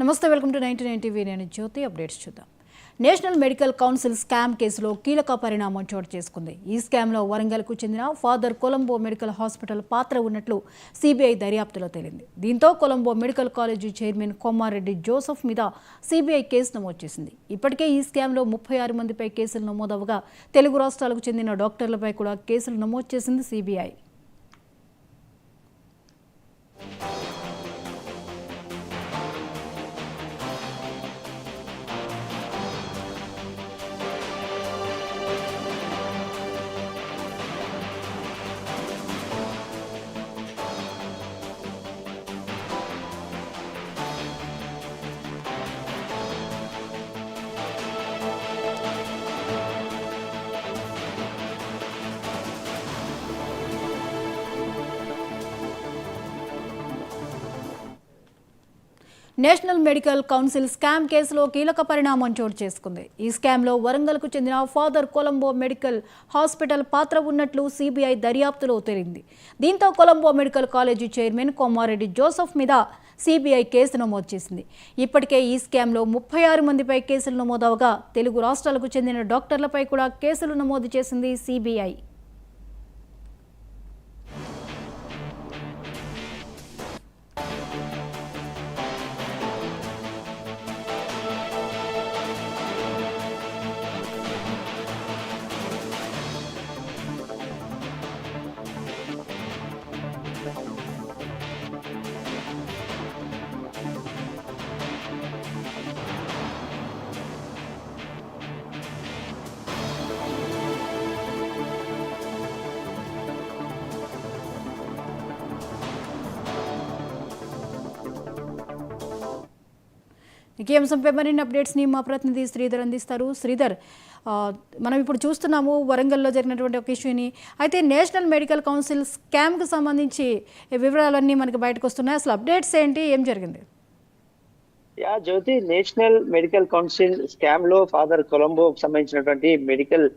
నమస్తే, welcome to 99 TV. నేను జ్యోతి. Updates చూద్దాం. నేషనల్ మెడికల్ కౌన్సిల్ స్కామ్ కేసులో కీలక పరిణామం చోటు చేసుకుంది. ఈ స్కామ్లో వరంగల్కు చెందిన ఫాదర్ కొలంబో మెడికల్ హాస్పిటల్ పాత్ర ఉన్నట్లు సిబిఐ దర్యాప్తులో తేలింది. దీంతో Colombo medical college chairman Kommareddy Joseph మీద సిబిఐ కేసు నమోదు చేసింది. ఇప్పటికే ఈ స్కామ్లో 36 మందిపై కేసులు నమోదవగా తెలుగు రాష్ట్రాలకు చెందిన డాక్టర్లపై కూడా కేసులు నమోదు చేసింది CBI. National medical council scam కేసులో కీలక పరిణామం చోటు చేసుకుంది. ఈ స్కామ్లో వరంగల్కు చెందిన ఫాదర్ కొలంబో మెడికల్ హాస్పిటల్ పాత్ర ఉన్నట్లు సిబిఐ దర్యాప్తులో తేలింది. దీంతో Colombo medical college chairman Kommareddy Joseph మీద సిబిఐ కేసు నమోదు చేసింది. ఇప్పటికే ఈ స్కామ్లో 36 మందిపై కేసులు నమోదవగా తెలుగు రాష్ట్రాలకు చెందిన డాక్టర్లపై కూడా కేసులు నమోదు చేసింది సిబిఐ. ఈ అంశంపై మరిన్ని అప్డేట్స్ని మా ప్రతినిధి శ్రీధర్ అందిస్తారు. శ్రీధర్, మనం ఇప్పుడు చూస్తున్నాము వరంగల్లో జరిగినటువంటి ఒక ఇష్యూని. అయితే నేషనల్ మెడికల్ కౌన్సిల్ స్కామ్కి సంబంధించి వివరాలన్నీ మనకి బయటకు వస్తున్నాయి. అసలు అప్డేట్స్ ఏంటి, ఏం జరిగింది? జ్యోతి, నేషనల్ మెడికల్ కౌన్సిల్ స్కామ్ లో ఫాదర్ కొలంబో సంబంధించినటువంటి మెడికల్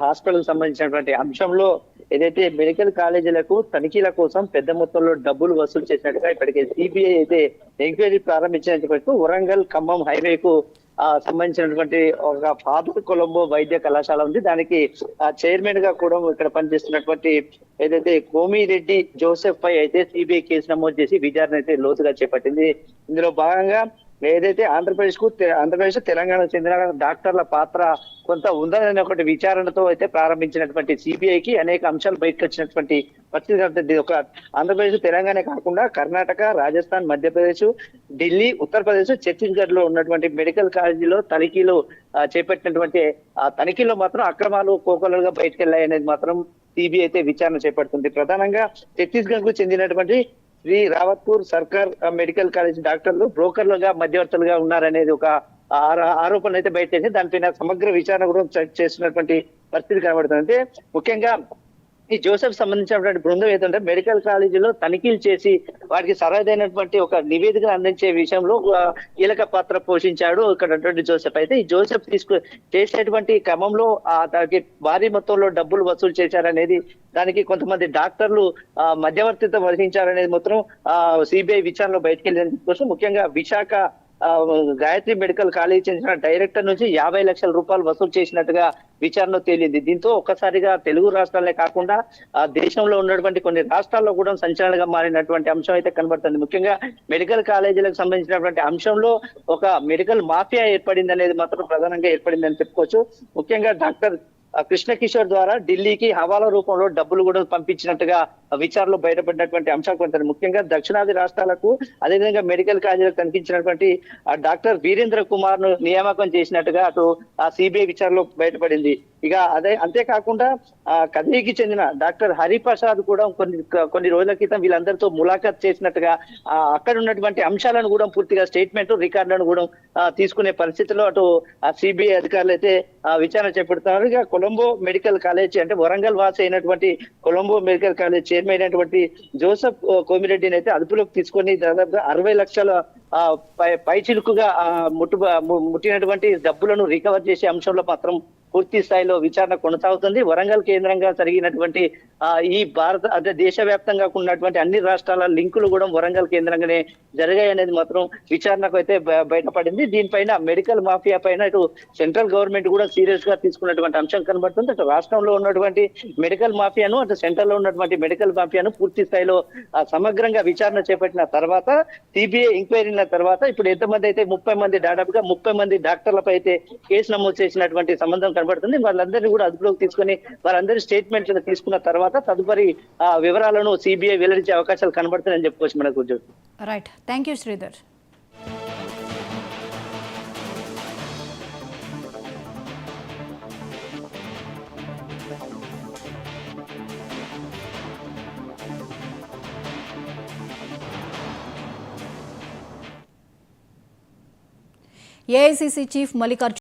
హాస్పిటల్ సంబంధించినటువంటి అంశంలో ఏదైతే మెడికల్ కాలేజీలకు తనిఖీల కోసం పెద్ద మొత్తంలో డబ్బులు వసూలు చేసినట్టుగా ఇప్పటికే సిబిఐ అయితే ఎంక్వైరీ ప్రారంభించినట్టు వరంగల్ ఖమ్మం హైవేకు సంబంధించినటువంటి ఒక ఫాదర్ కొలంబో వైద్య కళాశాల ఉంది. దానికి చైర్మన్ గా కూడా ఇక్కడ పనిచేస్తున్నటువంటి ఏదైతే కోమిరెడ్డి జోసెఫ్ పై అయితే సిబిఐ కేసు నమోదు చేసి విచారణ అయితే లోతుగా చేపట్టింది. ఇందులో భాగంగా ఏదైతే ఆంధ్రప్రదేశ్ తెలంగాణకు చెందిన డాక్టర్ల పాత్ర కొంత ఉందనే ఒకటి విచారణతో అయితే ప్రారంభించినటువంటి సిబిఐకి అనేక అంశాలు బయటకు వచ్చినటువంటి పరిస్థితి. ఒక ఆంధ్రప్రదేశ్ తెలంగాణ కాకుండా కర్ణాటక, రాజస్థాన్, మధ్యప్రదేశ్, ఢిల్లీ, ఉత్తరప్రదేశ్, ఛత్తీస్గఢ్ లో ఉన్నటువంటి మెడికల్ కాలేజీలో తనిఖీలు చేపట్టినటువంటి ఆ తనిఖీలో మాత్రం అక్రమాలు కోకొల్లలుగా బయటకు వెళ్ళాయి అనేది మాత్రం సిబిఐ అయితే విచారణ చేపడుతుంది. ప్రధానంగా ఛత్తీస్గఢ్ కు చెందినటువంటి శ్రీ రావత్పూర్ సర్కార్ మెడికల్ కాలేజ్ డాక్టర్లు బ్రోకర్లుగా మధ్యవర్తులుగా ఉన్నారనేది ఒక ఆరోపణ అయితే బయట చేసి దానిపైన సమగ్ర విచారణ కూడా చేస్తున్నటువంటి పరిస్థితి కనబడుతుంది. అంటే ముఖ్యంగా ఈ జోసెఫ్ సంబంధించినటువంటి బృందం ఏదంటే మెడికల్ కాలేజీలో తనిఖీలు చేసి వాటికి సరైనటువంటి ఒక నివేదికను అందించే విషయంలో కీలక పాత్ర పోషించాడు ఇక్కడ జోసెఫ్. అయితే ఈ జోసెఫ్ చేసేటువంటి క్రమంలో దానికి భారీ మొత్తంలో డబ్బులు వసూలు చేశారనేది, దానికి కొంతమంది డాక్టర్లు మధ్యవర్తిత్వం వహించారనేది మాత్రం సిబిఐ విచారణలో బయటకు వెళ్ళిన కోసం ముఖ్యంగా విశాఖ గాయత్రి మెడికల్ కాలేజీ చెందిన డైరెక్టర్ నుంచి 50 లక్షల రూపాయలు వసూలు చేసినట్టుగా విచారణలో తేలింది. దీంతో ఒక్కసారిగా తెలుగు రాష్ట్రాలే కాకుండా దేశంలో ఉన్నటువంటి కొన్ని రాష్ట్రాల్లో కూడా సంచలనంగా మారినటువంటి అంశం అయితే కనబడుతుంది. ముఖ్యంగా మెడికల్ కాలేజీలకు సంబంధించినటువంటి అంశంలో ఒక మెడికల్ మాఫియా ఏర్పడింది అనేది మాత్రం ప్రధానంగా ఏర్పడిందని చెప్పుకోవచ్చు. ముఖ్యంగా డాక్టర్ కృష్ణ కిషోర్ ద్వారా ఢిల్లీకి హవాలా రూపంలో డబ్బులు కూడా పంపించినట్టుగా విచారణలో బయటపడినటువంటి అంశాలు కొంత ముఖ్యంగా దక్షిణాది రాష్ట్రాలకు అదేవిధంగా మెడికల్ కాలేజీలకు కనిపించినటువంటి డాక్టర్ వీరేంద్ర కుమార్ ను నియామకం చేసినట్టుగా అటు ఆ సిబిఐ విచారణలో బయటపడింది. ఇక అంతేకాకుండా కదిరికి చెందిన డాక్టర్ హరిప్రసాద్ కూడా కొన్ని రోజుల క్రితం వీళ్ళందరితో ములాఖాత్ చేసినట్టుగా అక్కడ ఉన్నటువంటి అంశాలను కూడా పూర్తిగా స్టేట్మెంట్ రికార్డులను కూడా తీసుకునే పరిస్థితిలో అటు సిబిఐ అధికారులు అయితే విచారణ చేపడుతున్నారు. ఇక కొలంబో మెడికల్ కాలేజ్ అంటే వరంగల్ వాసి అయినటువంటి కొలంబో మెడికల్ కాలేజ్ చైర్మన్ అయినటువంటి జోసెఫ్ కోమిరెడ్డిని అయితే అదుపులోకి తీసుకొని దాదాపుగా 60 లక్షల పై చిలుకుగా ముట్టినటువంటి డబ్బులను రికవర్ చేసే అంశంలో మాత్రం పూర్తి స్థాయిలో విచారణ కొనసాగుతుంది. వరంగల్ కేంద్రంగా జరిగినటువంటి ఈ భారత అంటే దేశవ్యాప్తంగా ఉన్నటువంటి అన్ని రాష్ట్రాల లింకులు కూడా వరంగల్ కేంద్రంగానే జరిగాయి అనేది మాత్రం విచారణకు అయితే బయటపడింది. దీనిపైన మెడికల్ మాఫియా పైన ఇటు సెంట్రల్ గవర్నమెంట్ కూడా సీరియస్ గా తీసుకున్నటువంటి అంశం కనబడుతుంది. అటు రాష్ట్రంలో ఉన్నటువంటి మెడికల్ మాఫియాను అటు సెంట్రల్ లో ఉన్నటువంటి మెడికల్ మాఫియాను పూర్తి స్థాయిలో సమగ్రంగా విచారణ చేపట్టిన తర్వాత సిబిఐ ఎంక్వైరీ తర్వాత ఇప్పుడు ఎంతమంది అయితే 30 మంది దాదాపుగా 30 మంది డాక్టర్లపై అయితే కేసు నమోదు చేసినటువంటి సంబంధం కనబడుతుంది. వాళ్ళందరినీ కూడా అదుపులోకి తీసుకొని వారందరి స్టేట్మెంట్లను తీసుకున్న తర్వాత తదుపరి వివరాలను సిబిఐ వెల్లడించే అవకాశాలు కనబడుతున్నాయని చెప్పుకోవచ్చు మనకు. Right, thank you Sridhar. AICC chief Mallikarjuna